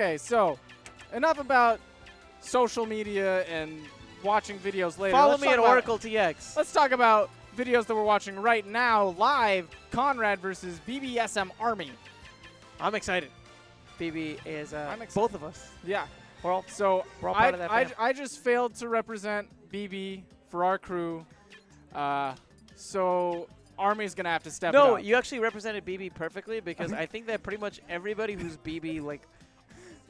Okay, so enough about social media and watching videos later. Follow Let's me talk at about- Oracle TX. Let's talk about videos that we're watching right now live. Conrad versus BBSM Army. I'm excited. BB is I'm excited. both of us. Yeah. We're all So part of that fam. I just failed to represent BB for our crew. So Army's going to have to step it No, up. you actually represented BB perfectly because I think that pretty much everybody who's BB, like,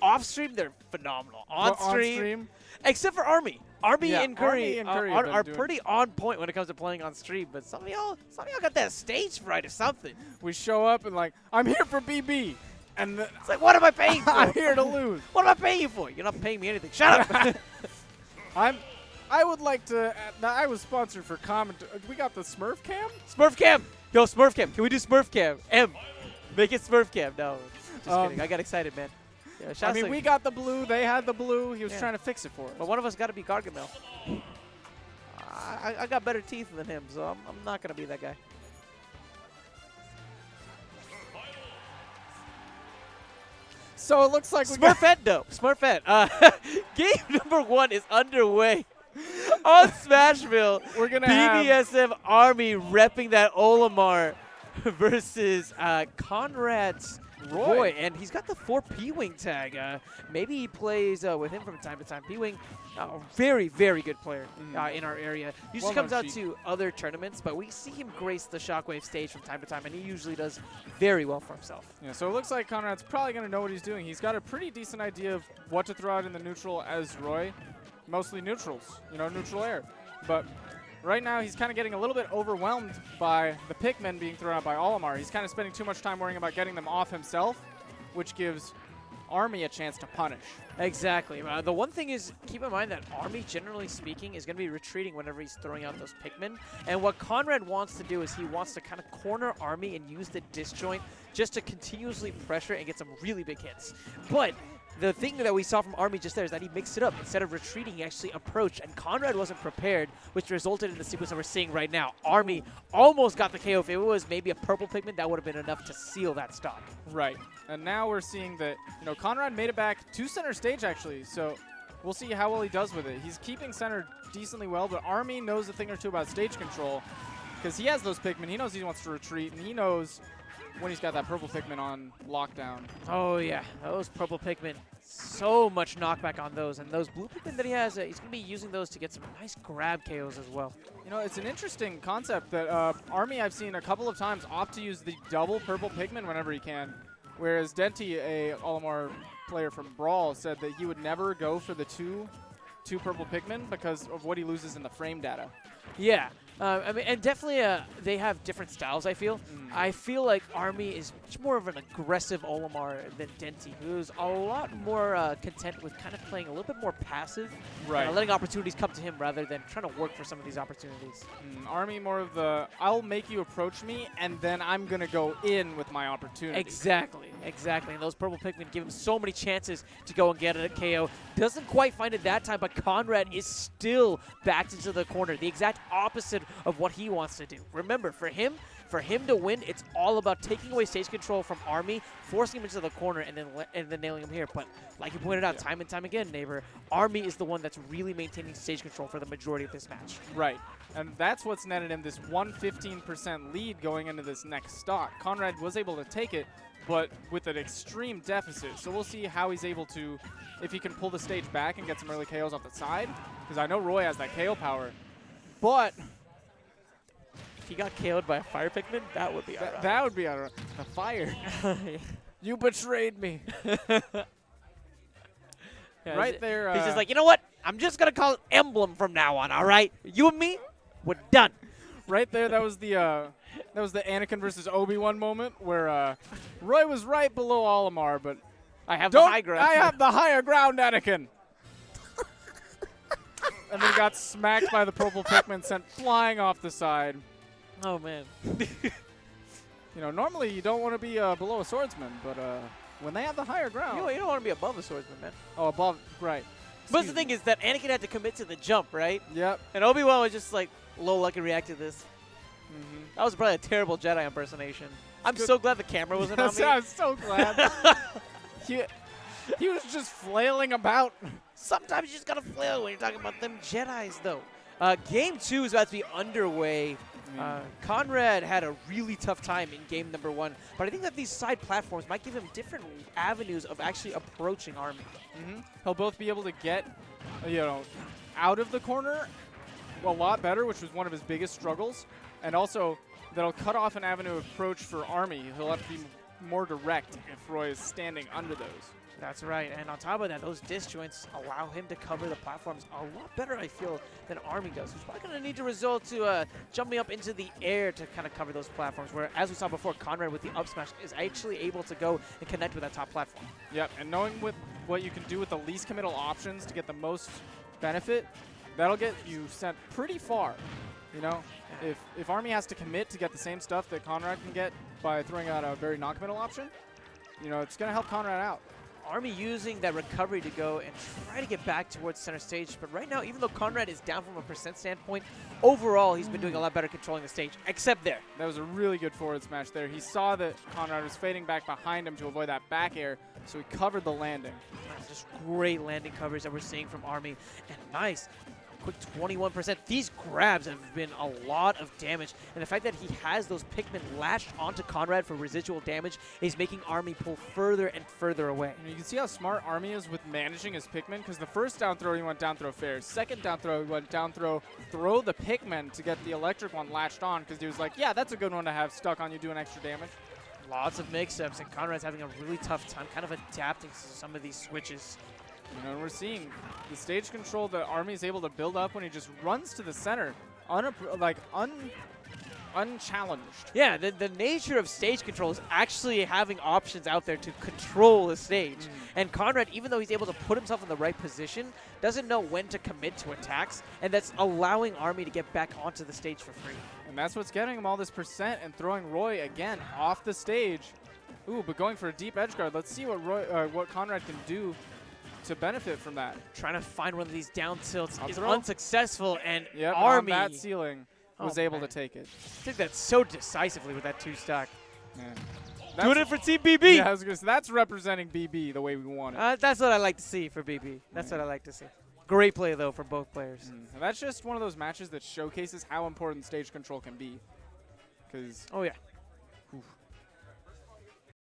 off stream, they're phenomenal. On stream, except for Army. Army Yeah, and Curry, Army and Curry have been are doing- pretty on point when it comes to playing on stream. But some of y'all got that stage fright or something. We show up and like, I'm here for BB. And It's like, what am I paying for? I'm here to lose. What am I paying you for? You're not paying me anything. Shut up. I would like to. I was sponsored for comment. We got the Smurf Cam. Smurf Cam. Yo, Smurf Cam. Can we do Smurf Cam? M. Make it Smurf Cam. No. Just kidding. I got excited, man. Yeah, I mean, we got the blue. They had the blue. He was Yeah. trying to fix it for us. But one of us got to be Gargamel. I got better teeth than him, so I'm not going to be that guy. So it looks like we got Smurfette, though. Smurfette. Game number 1 is underway. On Smashville, We're gonna have BBSM Army repping that Olimar versus Conrad's Roy. And he's got the 4 P-Wing tag. Maybe he plays with him from time to time. P-Wing, very, very good player in our area. Usually comes out to other tournaments, but we see him grace the Shockwave stage from time to time, and he usually does very well for himself. Yeah, so it looks like Conrad's probably going to know what he's doing. He's got a pretty decent idea of what to throw out in the neutral as Roy. Mostly neutrals, neutral air. But right now he's kind of getting a little bit overwhelmed by the Pikmin being thrown out by Olimar. He's kind of spending too much time worrying about getting them off himself, which gives Army a chance to punish. Exactly. The one thing is, keep in mind that Army, generally speaking, is going to be retreating whenever he's throwing out those Pikmin. And what Conrad wants to do is he wants to kind of corner Army and use the disjoint just to continuously pressure and get some really big hits. But the thing that we saw from Army just there is that he mixed it up. Instead of retreating, he actually approached, and Conrad wasn't prepared, which resulted in the sequence that we're seeing right now. Army almost got the KO. If it was maybe a purple Pikmin, that would have been enough to seal that stock. Right. And now we're seeing that, Conrad made it back to center stage, actually. So we'll see how well he does with it. He's keeping center decently well, but Army knows a thing or two about stage control because he has those Pikmin. He knows he wants to retreat, and he knows when he's got that purple Pikmin on lockdown. Oh, yeah. Those purple Pikmin. So much knockback on those. And those blue Pikmin that he has, he's going to be using those to get some nice grab KOs as well. It's an interesting concept that Army I've seen a couple of times opt to use the double purple Pikmin whenever he can, whereas Denti, a Olimar player from Brawl, said that he would never go for the two purple Pikmin because of what he loses in the frame data. Yeah. And definitely they have different styles, I feel. I feel like Army is much more of an aggressive Olimar than Denti, who's a lot more content with kind of playing a little bit more passive. Right. Letting opportunities come to him rather than trying to work for some of these opportunities. Army more of the, I'll make you approach me, and then I'm going to go in with my opportunity. Exactly. And those purple Pikmin give him so many chances to go and get a KO. Doesn't quite find it that time, but Conrad is still backed into the corner. The exact opposite of what he wants to do. Remember, for him to win, it's all about taking away stage control from Army, forcing him into the corner, and then nailing him here. But like you pointed out time and time again, neighbor, Army is the one that's really maintaining stage control for the majority of this match. Right. And that's what's netted him this 115% lead going into this next stock. Conrad was able to take it, but with an extreme deficit. So we'll see how he's able to, if he can pull the stage back and get some early KOs off the side, because I know Roy has that KO power. But if he got KO'd by a fire Pikmin, that would be alright. That would be alright. The fire. You betrayed me. Yeah, right there. He's just like, you know what? I'm just going to call it Emblem from now on, all right? You and me, we're done. Right there, that was the Anakin versus Obi-Wan moment where Roy was right below Olimar, but I have the high ground. I have the higher ground, Anakin. And then got smacked by the purple Pikmin, sent flying off the side. Oh, man. Normally you don't want to be below a swordsman, but when they have the higher ground. You don't want to be above the swordsman, man. Oh, above, right. But the thing is that Anakin had to commit to the jump, right? Yep. And Obi-Wan was just like, low luck and react to this. That was probably a terrible Jedi impersonation. I'm so glad the camera wasn't on me. I'm so glad. He was just flailing about. Sometimes you just gotta flail when you're talking about them Jedis, though. Game 2 is about to be underway. Conrad had a really tough time in game number 1, but I think that these side platforms might give him different avenues of actually approaching Army. He'll both be able to get, out of the corner a lot better, which was one of his biggest struggles, and also that'll cut off an avenue of approach for Army. He'll have to be more direct if Roy is standing under those. That's right, and on top of that, those disjoints allow him to cover the platforms a lot better, I feel, than Army does. He's probably going to need to resort to jumping up into the air to kind of cover those platforms, where, as we saw before, Conrad with the up smash is actually able to go and connect with that top platform. Yep, and knowing what you can do with the least committal options to get the most benefit, that'll get you sent pretty far. If Army has to commit to get the same stuff that Conrad can get by throwing out a very non-committal option, it's going to help Conrad out. Army using that recovery to go and try to get back towards center stage. But right now, even though Conrad is down from a percent standpoint, overall, he's been doing a lot better controlling the stage, except there. That was a really good forward smash there. He saw that Conrad was fading back behind him to avoid that back air, so he covered the landing. Just great landing coverage that we're seeing from Army. And nice. Quick 21%. These grabs have been a lot of damage, and the fact that he has those Pikmin lashed onto Conrad for residual damage is making Army pull further and further away. You can see how smart Army is with managing his Pikmin, because the first down throw he went down throw fair. Second down throw he went down throw the Pikmin to get the electric one latched on, because he was like, yeah, that's a good one to have stuck on you doing extra damage. Lots of mix-ups, and Conrad's having a really tough time kind of adapting to some of these switches. And we're seeing the stage control that Army is able to build up when he just runs to the center, unchallenged. Yeah, the nature of stage control is actually having options out there to control the stage. And Conrad, even though he's able to put himself in the right position, doesn't know when to commit to attacks, and that's allowing Army to get back onto the stage for free. And that's what's getting him all this percent and throwing Roy again off the stage. Ooh, but going for a deep edge guard. Let's see what Conrad can do to benefit from that. Trying to find one of these down tilts is unsuccessful, and Army on that ceiling was able to take it. Took that so decisively with that 2-stock. Yeah. Doing it for Team BB. Yeah, I was gonna say, that's representing BB the way we want it. That's what I like to see for BB. That's what I like to see. Great play, though, from both players. And that's just one of those matches that showcases how important stage control can be. Oh, yeah.